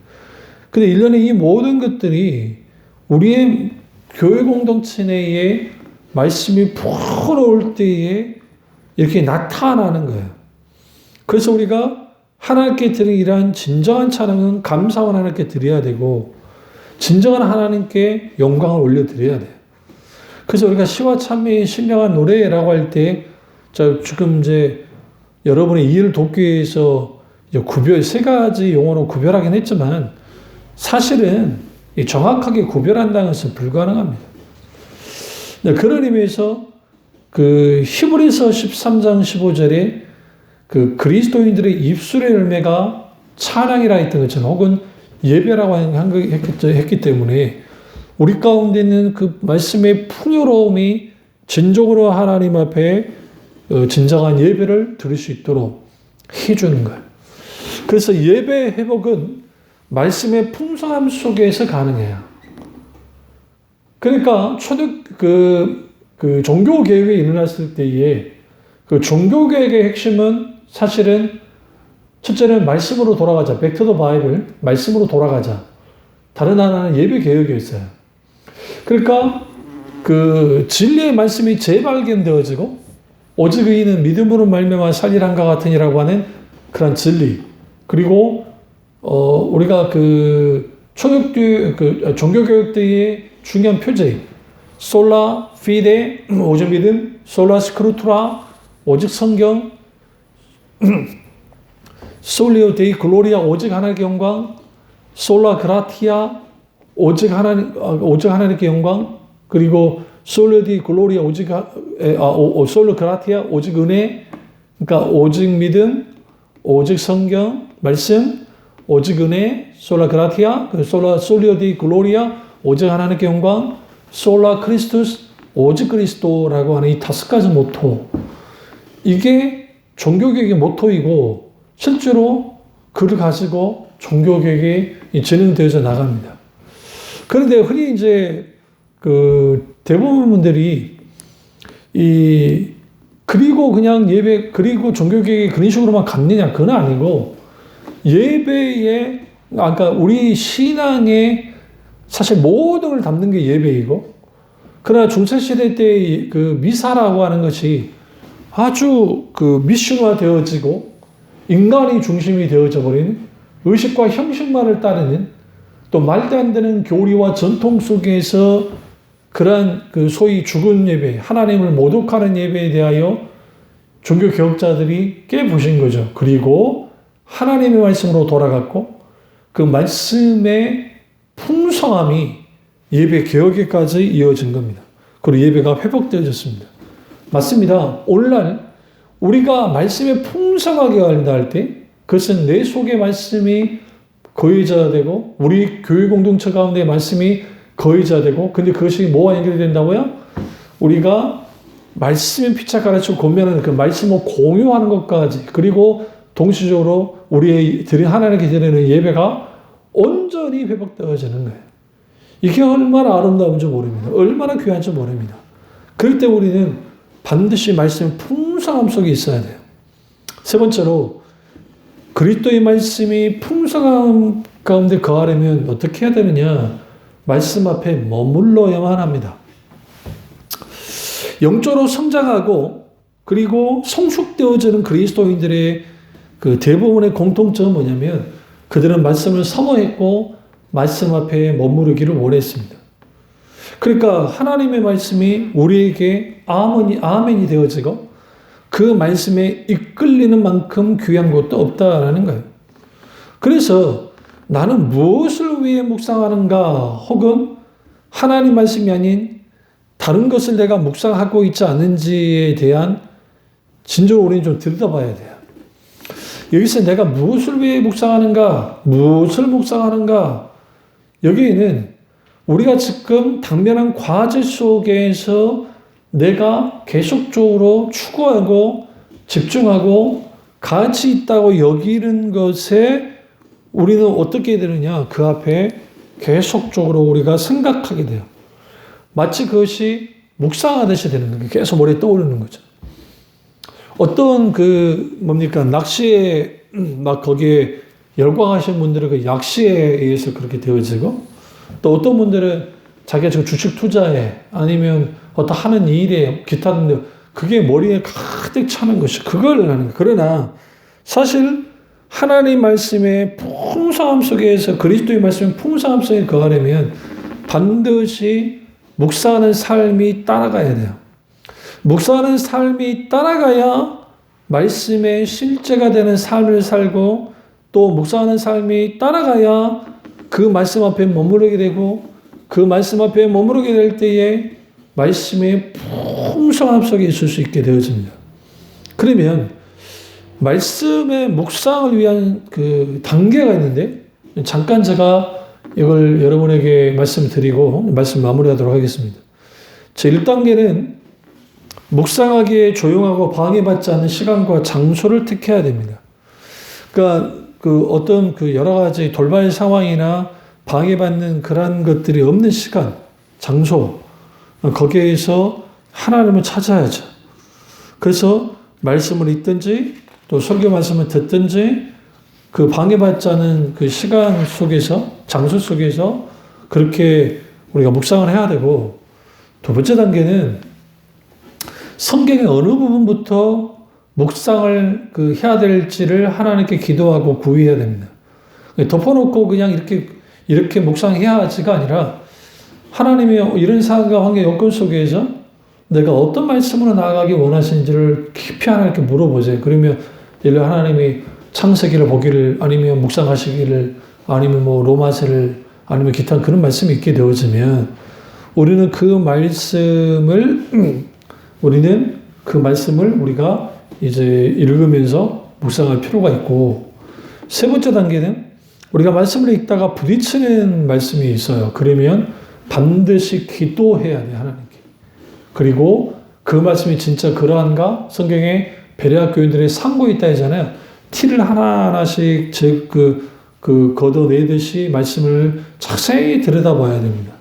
근데 1년에 이 모든 것들이 우리의 교회 공동체 내에 말씀이 풀어올 때에 이렇게 나타나는 거예요. 그래서 우리가 하나님께 드리는 이러한 진정한 찬양은 감사와 하나님께 드려야 되고 진정한 하나님께 영광을 올려드려야 돼요. 그래서 우리가 시와 찬미의 신령한 노래라고 할 때 지금 이제 여러분의 이해를 돕기 위해서 세 가지 용어로 구별하긴 했지만 사실은 정확하게 구별한다는 것은 불가능합니다. 그런 의미에서 그 히브리서 13장 15절에 그 그리스도인들의 입술의 열매가 찬양이라 했던 것처럼 혹은 예배라고 했기 때문에 우리 가운데 있는 그 말씀의 풍요로움이 진정으로 하나님 앞에 진정한 예배를 드릴 수 있도록 해주는 거예요. 그래서 예배 회복은 말씀의 풍성함 속에서 가능해요. 그러니까 그 종교개혁이 일어났을 때에 그 종교개혁의 핵심은 사실은 첫째는 말씀으로 돌아가자. Back to the Bible. 말씀으로 돌아가자. 다른 하나는 예배개혁이었어요. 그러니까 그 진리의 말씀이 재발견되어지고 오직 의인은 믿음으로 말미암아 살리란가 같으니라고 하는 그런 진리. 그리고 우리가 그 종교교육 때의 중요한 표제, 솔라 피데 오직 믿음, 솔라 스크루투라 오직 성경, 솔리오 데이 글로리아 오직 하나님께 영광, 솔라 그라티아 오직 하나님께 영광, 그리고 솔리오 데이 글로리아 솔로 그라티아 오직 은혜, 그러니까 오직 믿음, 오직 성경 말씀, 오직 은혜, 솔라 그라티아, 솔리오 데이 글로리아 오직 하나님께 영광, 솔라 크리스투스 오직 그리스도라고 하는 이 5가지 모토, 이게 종교개혁의 모토이고 실제로 그를 가지고 종교개혁이 진행되어져 나갑니다. 그런데 흔히 이제 그 대부분 분들이 그리고 그냥 예배 그리고 종교개혁이 그런 식으로만 갔느냐, 그건 아니고 예배에, 그러니까 우리 신앙의 사실 모든 걸 담는 게 예배이고, 그러나 중세시대 때 그 미사라고 하는 것이 아주 그 미션화 되어지고 인간이 중심이 되어져 버리는 의식과 형식만을 따르는 또 말도 안 되는 교리와 전통 속에서 그러한 그 소위 죽은 예배, 하나님을 모독하는 예배에 대하여 종교 개혁자들이 깨부신 거죠. 그리고 하나님의 말씀으로 돌아갔고 그 말씀의 풍성함이 예배 개혁에까지 이어진 겁니다. 그리고 예배가 회복되어졌습니다. 맞습니다. 오늘날 우리가 말씀에 풍성하게 간다 할 때 그것은 내 속에 말씀이 거의자가 되고 우리 교회 공동체 가운데 말씀이 거의자가 되고, 근데 그것이 뭐와 연결된다고요? 우리가 말씀의 피차 가르치고 권면하는 그 말씀을 공유하는 것까지, 그리고 동시적으로 우리의 하나님께 드리는 예배가 온전히 회복되어지는 거예요. 이게 얼마나 아름다운지 모릅니다. 얼마나 귀한지 모릅니다. 그럴 때 우리는 반드시 말씀의 풍성함 속에 있어야 돼요. 세 번째로 그리스도의 말씀이 풍성함 가운데 거하려면 어떻게 해야 되느냐? 말씀 앞에 머물러야만 합니다. 영적으로 성장하고 그리고 성숙되어지는 그리스도인들의 그 대부분의 공통점은 뭐냐면 그들은 말씀을 사모했고 말씀 앞에 머무르기를 원했습니다. 그러니까 하나님의 말씀이 우리에게 아멘이 되어지고 그 말씀에 이끌리는 만큼 귀한 것도 없다라는 거예요. 그래서 나는 무엇을 위해 묵상하는가 혹은 하나님 말씀이 아닌 다른 것을 내가 묵상하고 있지 않은지에 대한 진정으로 우리는 좀 들여다봐야 돼요. 여기서 내가 무엇을 위해 묵상하는가, 무엇을 묵상하는가, 여기에는 우리가 지금 당면한 과제 속에서 내가 계속적으로 추구하고 집중하고 가치 있다고 여기는 것에 우리는 어떻게 되느냐, 그 앞에 계속적으로 우리가 생각하게 돼요. 마치 그것이 묵상하듯이 되는 거예요. 계속 머리에 떠오르는 거죠. 어떤 낚시에 막 거기에 열광하시는 분들은 그 낚시에 의해서 그렇게 되어지고 또 어떤 분들은 자기가 지금 주식 투자에 아니면 어떤 하는 일에 기타 등등 그게 머리에 가득 차는 것이 그걸 하는 거예요. 그러나 사실 하나님 말씀의 풍성함 속에서 그리스도의 말씀의 풍성함 속에 거하려면 반드시 묵상하는 삶이 따라가야 돼요. 묵상하는 삶이 따라가야 말씀의 실제가 되는 삶을 살고 또 묵상하는 삶이 따라가야 그 말씀 앞에 머무르게 되고 그 말씀 앞에 머무르게 될 때에 말씀의 풍성함 속에 있을 수 있게 되어집니다. 그러면 말씀의 묵상을 위한 그 단계가 있는데 잠깐 제가 이걸 여러분에게 말씀드리고 말씀 마무리하도록 하겠습니다. 제 1단계는 묵상하기에 조용하고 방해받지 않는 시간과 장소를 택해야 됩니다. 그러니까 어떤 여러 가지 돌발 상황이나 방해받는 그런 것들이 없는 시간, 장소, 거기에서 하나님을 찾아야죠. 그래서 말씀을 읽든지 또 설교 말씀을 듣든지 그 방해받지 않은 그 시간 속에서, 장소 속에서 그렇게 우리가 묵상을 해야 되고, 두 번째 단계는 성경의 어느 부분부터 묵상을 해야 될지를 하나님께 기도하고 구의해야 됩니다. 덮어놓고 그냥 이렇게 묵상해야지가 아니라 하나님의 이런 상황과 환경 여건 속에서 내가 어떤 말씀으로 나아가기 원하시는지를 깊이 하나님께 물어보세요. 그러면 예를 들어 하나님이 창세기를 보기를 아니면 묵상하시기를 아니면 로마서를 아니면 기타 그런 말씀이 있게 되어지면 우리는 그 말씀을 우리가 이제 읽으면서 묵상할 필요가 있고, 세 번째 단계는 우리가 말씀을 읽다가 부딪히는 말씀이 있어요. 그러면 반드시 기도해야 돼, 하나님께. 그리고 그 말씀이 진짜 그러한가? 성경에 베레아 교인들의 상고에 있다 하잖아요. 티를 하나하나씩 걷어내듯이 말씀을 자세히 들여다봐야 됩니다.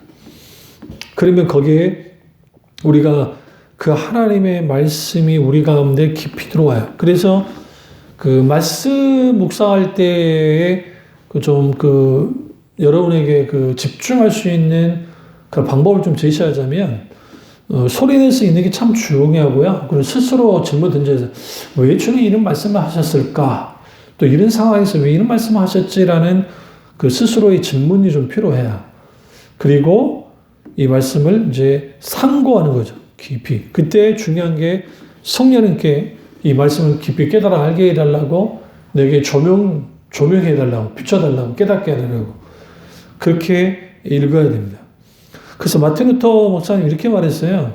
그러면 거기에 우리가 그 하나님의 말씀이 우리 가운데 깊이 들어와요. 그래서 그 말씀 묵상할 때에 여러분에게 집중할 수 있는 그 방법을 좀 제시하자면, 소리 내서 있는 게 참 중요하고요. 그리고 스스로 질문 던져서 왜 주님 이런 말씀을 하셨을까? 또 이런 상황에서 왜 이런 말씀을 하셨지라는 그 스스로의 질문이 좀 필요해요. 그리고 이 말씀을 이제 상고하는 거죠. 깊이. 그때 중요한 게 성령님께 이 말씀을 깊이 깨달아 알게 해달라고 내게 조명해달라고 비춰달라고 깨닫게 해달라고 그렇게 읽어야 됩니다. 그래서 마틴 루터 목사님 이렇게 말했어요.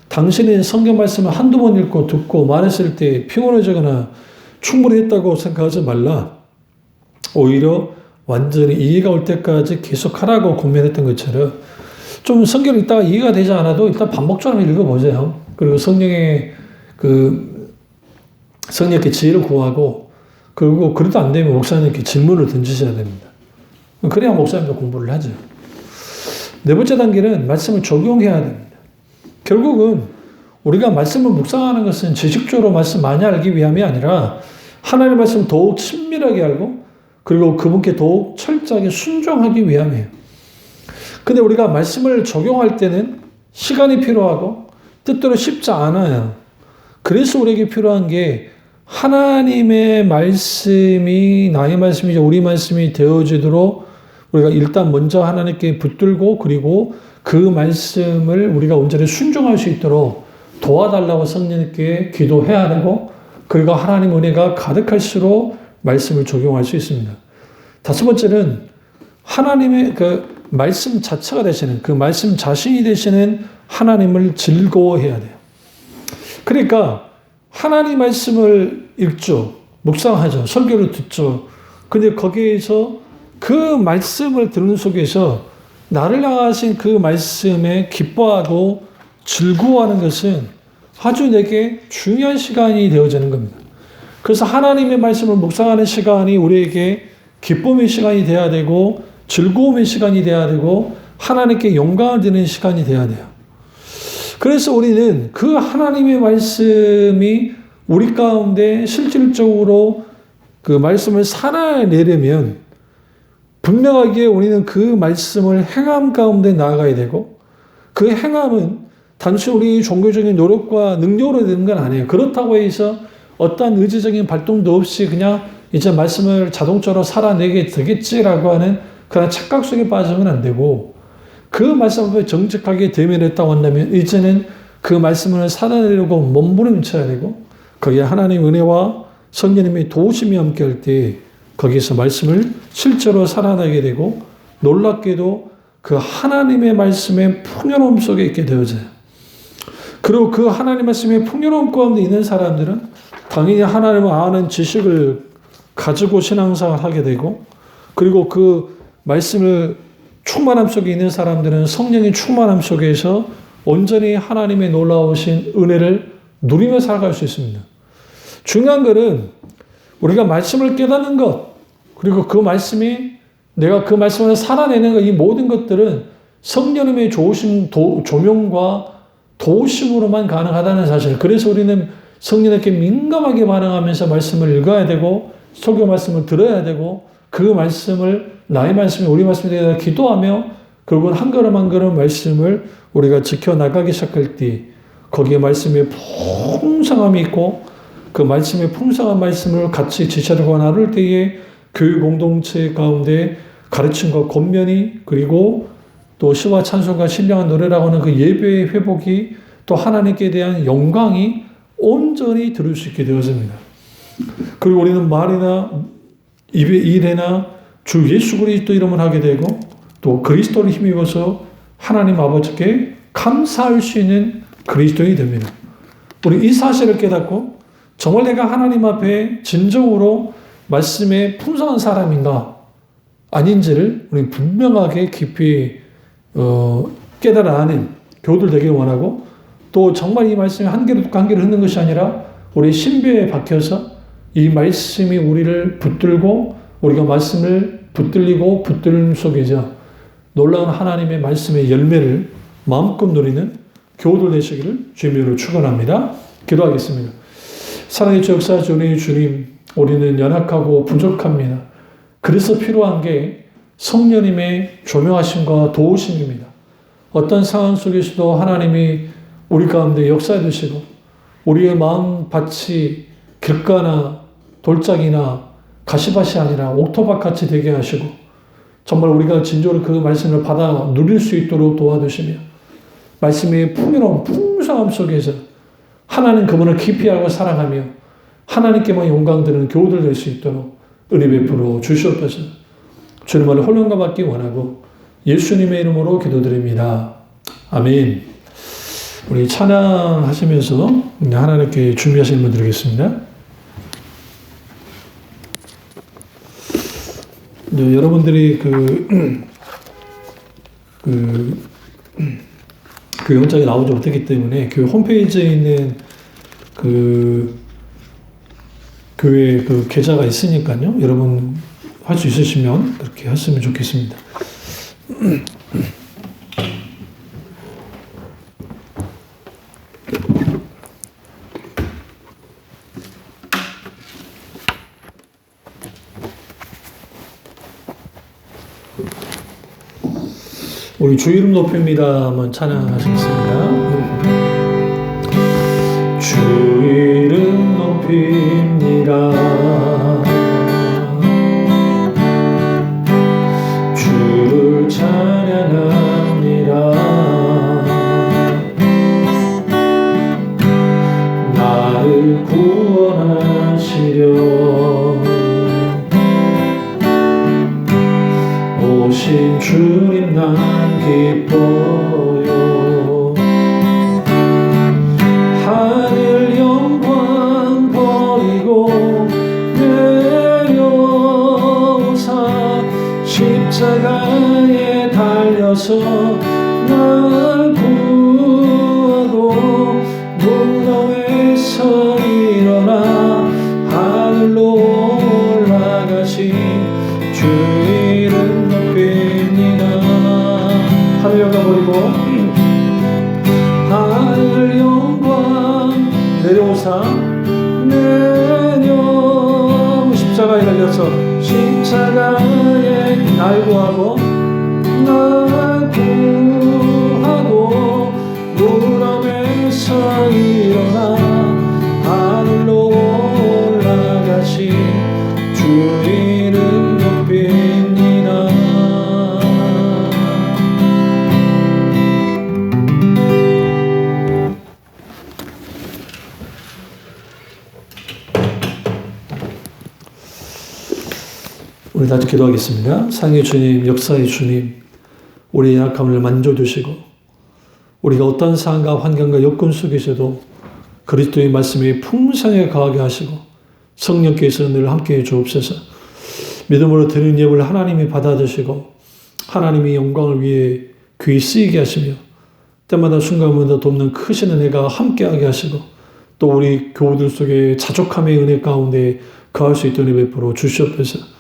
당신이 성경 말씀을 한두 번 읽고 듣고 말했을 때 피곤해지거나 충분히 했다고 생각하지 말라. 오히려 완전히 이해가 올 때까지 계속하라고 권면했던 것처럼 좀 성경을 읽다가 이해가 되지 않아도 일단 반복적으로 읽어보세요. 그리고 성령께 지혜를 구하고, 그리고 그래도 안 되면 목사님께 질문을 던지셔야 됩니다. 그래야 목사님도 공부를 하죠. 네 번째 단계는 말씀을 적용해야 됩니다. 결국은 우리가 말씀을 묵상하는 것은 지식적으로 말씀 많이 알기 위함이 아니라 하나님의 말씀을 더욱 친밀하게 알고 그리고 그분께 더욱 철저하게 순종하기 위함이에요. 근데 우리가 말씀을 적용할 때는 시간이 필요하고 뜻대로 쉽지 않아요. 그래서 우리에게 필요한 게 하나님의 말씀이 나의 말씀이죠. 우리 말씀이 되어지도록 우리가 일단 먼저 하나님께 붙들고 그리고 그 말씀을 우리가 온전히 순종할 수 있도록 도와달라고 성령님께 기도해야 되고 그리고 하나님 은혜가 가득할수록 말씀을 적용할 수 있습니다. 다섯 번째는 하나님의 그 말씀 자체가 되시는 그 말씀 자신이 되시는 하나님을 즐거워해야 돼요. 그러니까 하나님 말씀을 읽죠. 묵상하죠. 설교를 듣죠. 근데 거기에서 그 말씀을 듣는 속에서 나를 향하신 그 말씀에 기뻐하고 즐거워하는 것은 아주 내게 중요한 시간이 되어지는 겁니다. 그래서 하나님의 말씀을 묵상하는 시간이 우리에게 기쁨의 시간이 돼야 되고 즐거움의 시간이 돼야 되고 하나님께 영광을 드리는 시간이 돼야 돼요. 그래서 우리는 그 하나님의 말씀이 우리 가운데 실질적으로 그 말씀을 살아내려면 분명하게 우리는 그 말씀을 행함 가운데 나아가야 되고 그 행함은 단지 우리 종교적인 노력과 능력으로 되는 건 아니에요. 그렇다고 해서 어떠한 의지적인 발동도 없이 그냥 이제 말씀을 자동적으로 살아내게 되겠지라고 하는 그런 착각 속에 빠지면 안 되고 그 말씀을 정직하게 대면했다고 한다면 이제는 그 말씀을 살아내려고 몸부림쳐야 되고 거기에 하나님의 은혜와 성령님의 도우심이 함께할 때 거기서 말씀을 실제로 살아내게 되고 놀랍게도 그 하나님의 말씀의 풍요로움 속에 있게 되어져요. 그리고 그 하나님 말씀의 풍요로움 가운데 있는 사람들은 당연히 하나님을 아는 지식을 가지고 신앙생활을 하게 되고 그리고 그 말씀을 충만함 속에 있는 사람들은 성령의 충만함 속에서 온전히 하나님의 놀라우신 은혜를 누리며 살아갈 수 있습니다. 중요한 것은 우리가 말씀을 깨닫는 것 그리고 그 말씀이 내가 그 말씀을 살아내는 것 이 모든 것들은 성령님의 좋으신 조명과 도우심으로만 가능하다는 사실. 그래서 우리는 성령님께 민감하게 반응하면서 말씀을 읽어야 되고 설교 말씀을 들어야 되고 그 말씀을 나의 말씀이 우리 말씀에 대해서 기도하며 결국은 한 걸음 한 걸음 말씀을 우리가 지켜나가기 시작할 때 거기에 말씀의 풍성함이 있고 그 말씀의 풍성한 말씀을 같이 지체하고 나눌 때에 교회 공동체 가운데 가르침과 권면이 그리고 또 시와 찬송과 신령한 노래라고 하는 그 예배의 회복이 또 하나님께 대한 영광이 온전히 들을 수 있게 되어집니다. 그리고 우리는 말이나 일에나 주 예수 그리스도 이름을 하게 되고 또 그리스도를 힘입어서 하나님 아버지께 감사할 수 있는 그리스도인이 됩니다. 우리 이 사실을 깨닫고 정말 내가 하나님 앞에 진정으로 말씀에 풍성한 사람인가 아닌지를 우리 분명하게 깊이 깨달아 아는 교우들 되길 원하고 또 정말 이 말씀이 한 개를 듣고 한 개를 듣는 것이 아니라 우리 신비에 박혀서 이 말씀이 우리를 붙들고 우리가 말씀을 붙들리고 붙들림 속에서 놀라운 하나님의 말씀의 열매를 마음껏 누리는 교우들 되시기를 주님으로 축원합니다. 기도하겠습니다. 사랑의 주 역사하신 우리 주님, 우리는 연약하고 부족합니다. 그래서 필요한 게 성령님의 조명하심과 도우심입니다. 어떤 상황 속에서도 하나님이 우리 가운데 역사해 주시고 우리의 마음밭이 길가나 돌짝이나 가시밭이 아니라 옥토밭같이 되게 하시고 정말 우리가 진정으로 그 말씀을 받아 누릴 수 있도록 도와주시며 말씀의 풍요로운 풍성함 속에서 하나님 그분을 깊이 알고 사랑하며 하나님께만 영광 드리는 교우들 될 수 있도록 은혜 베풀어 주시옵소서. 주님을 혼란과 받기 원하고 예수님의 이름으로 기도드립니다. 아멘. 우리 찬양하시면서 하나님께 준비하신 분 드리겠습니다. 여러분들이 그 영장이 나오지 못했기 때문에 교회 홈페이지에 있는 그 교회 그 계좌가 있으니까요. 여러분 할 수 있으시면 그렇게 하시면 좋겠습니다. 우리 주 이름 높입니다. 한번 찬양하시겠습니다. 주 이름 높입니다. 주를 찬양합니다. 나를 구원하시려 오신 주님 난 기뻐요. 하늘 영광 버리고 내려오사 십자가에 달려서 날 구하고 무덤에서 일어나 하늘로 올라가신 주 이름 높입니다. 하늘 영광 버리고 하늘 영광 내려오사 내려 십자가에 달려서 십자가에 날 구하고 날 구하고 무덤에서 일어나 하늘로 올라가신 주 이름 높입니다. 우리 다시 기도하겠습니다. 상의 주님, 역사의 주님, 우리의 약함을 만져주시고 우리가 어떤 상황과 환경과 여건 속에서도 그리스도의 말씀이 풍성하게 거하게 하시고 성령께서 늘 함께해 주옵소서. 믿음으로 드리는 예물 하나님이 받아주시고 하나님의 영광을 위해 귀히 쓰이게 하시며 때마다 순간마다 돕는 크신 은혜가 함께하게 하시고 또 우리 교우들 속에 자족함의 은혜 가운데 거할 수 있도록 베풀어 주시옵소서.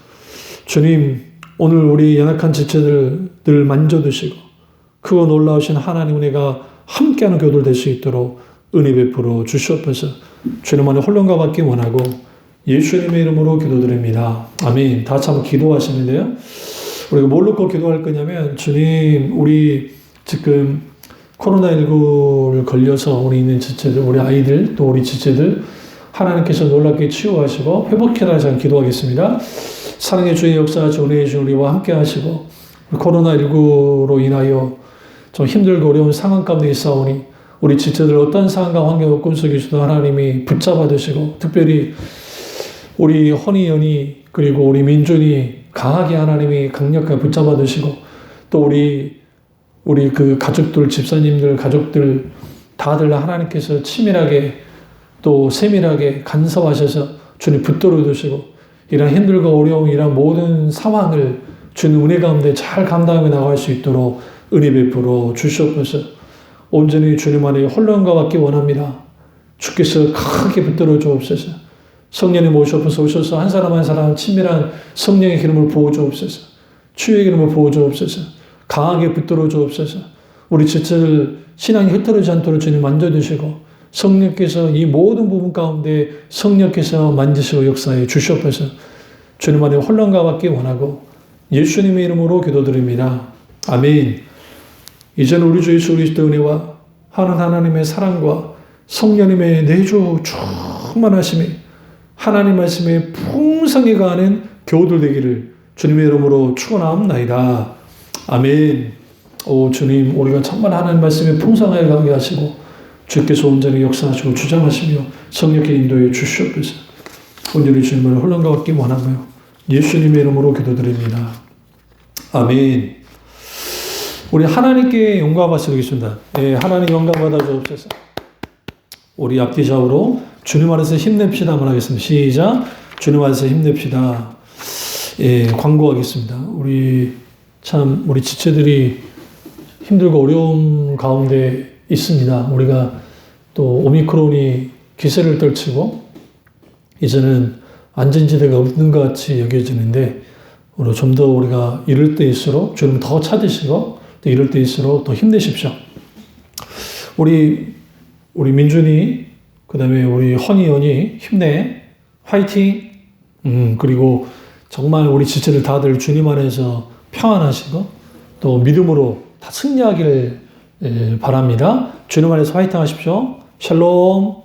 주님, 오늘 우리 연약한 지체들 늘 만져드시고 크고 놀라우신 하나님 은혜가 함께하는 교우들 될 수 있도록 은혜 베풀어 주시옵소서. 주님 안에 혼론과 받기 원하고 예수님의 이름으로 기도드립니다. 아멘. 다 같이 한번 기도하시는데요. 우리가 뭘 놓고 기도할 거냐면 주님, 우리 지금 코로나19를 걸려서 우리 있는 지체들, 우리 아이들 또 우리 지체들 하나님께서 놀랍게 치유하시고 회복해라 하시 기도하겠습니다. 사랑의 주의 역사하시고 은혜의 주 우리와 함께 하시고 코로나19로 인하여 좀 힘들고 어려운 상황 가운데 있사오니 우리 지체들 어떤 상황과 환경 여건 속에서도 하나님이 붙잡아 두시고 특별히 우리 허니연이 그리고 우리 민준이 강하게 하나님이 강력하게 붙잡아 두시고 또 우리 그 가족들, 집사님들, 가족들 다들 하나님께서 치밀하게 또 세밀하게 간섭하셔서 주님 붙들어 두시고 이런 힘들고 어려움, 이런 모든 상황을 주님 은혜 가운데 잘 감당하며 나갈 수 있도록 은혜 베풀어 주시옵소서. 온전히 주님 안에 혼란과 받기 원합니다. 주께서 크게 붙들어 주옵소서. 성령님 모셔서 오셔서 한 사람 한 사람 친밀한 성령의 기름을 부어 주옵소서. 치유의 기름을 부어 주옵소서. 강하게 붙들어 주옵소서. 우리 지체들 신앙이 흐트러지지 않도록 주님 만져주시고 성령께서 이 모든 부분 가운데 성령께서 만지시고 역사해 주시옵소서. 주님 안에 혼란과 받기 원하고 예수님의 이름으로 기도드립니다. 아멘. 이제는 우리 주 예수 그리스도의 은혜와 하나님의 사랑과 성령님의 내주 충만하심이 하나님 말씀에 풍성히 가하는 교우들 되기를 주님의 이름으로 축원하옵나이다. 아멘. 오 주님, 우리가 정말 하나님 말씀에 풍성하게 가게 하시고 주께서 온전히 역사하시고 주장하시며 성령께 인도해 주시옵소서. 온전히 주님을 혼란과 받기 원하며 예수님의 이름으로 기도드립니다. 아멘. 우리 하나님께 영광 받으시겠습니다. 예, 하나님 영광 받아 주옵소서. 우리 앞뒤 좌우로 주님 안에서 힘냅시다 한번 하겠습니다. 시작. 주님 안에서 힘냅시다. 예, 광고하겠습니다. 우리 지체들이 힘들고 어려움 가운데 있습니다. 우리가 또 오미크론이 기세를 떨치고 이제는 안전지대가 없는 것 같이 여겨지는데 좀 더 우리가 이럴 때일수록 주님 더 찾으시고 또 이럴 때일수록 더 힘내십시오. 우리 민준이 그다음에 우리 허니연이 힘내 화이팅. 그리고 정말 우리 지체들 다들 주님 안에서 평안하시고 또 믿음으로 다 승리하기를 바랍니다. 주님 안에서 화이팅 하십시오. 샬롬.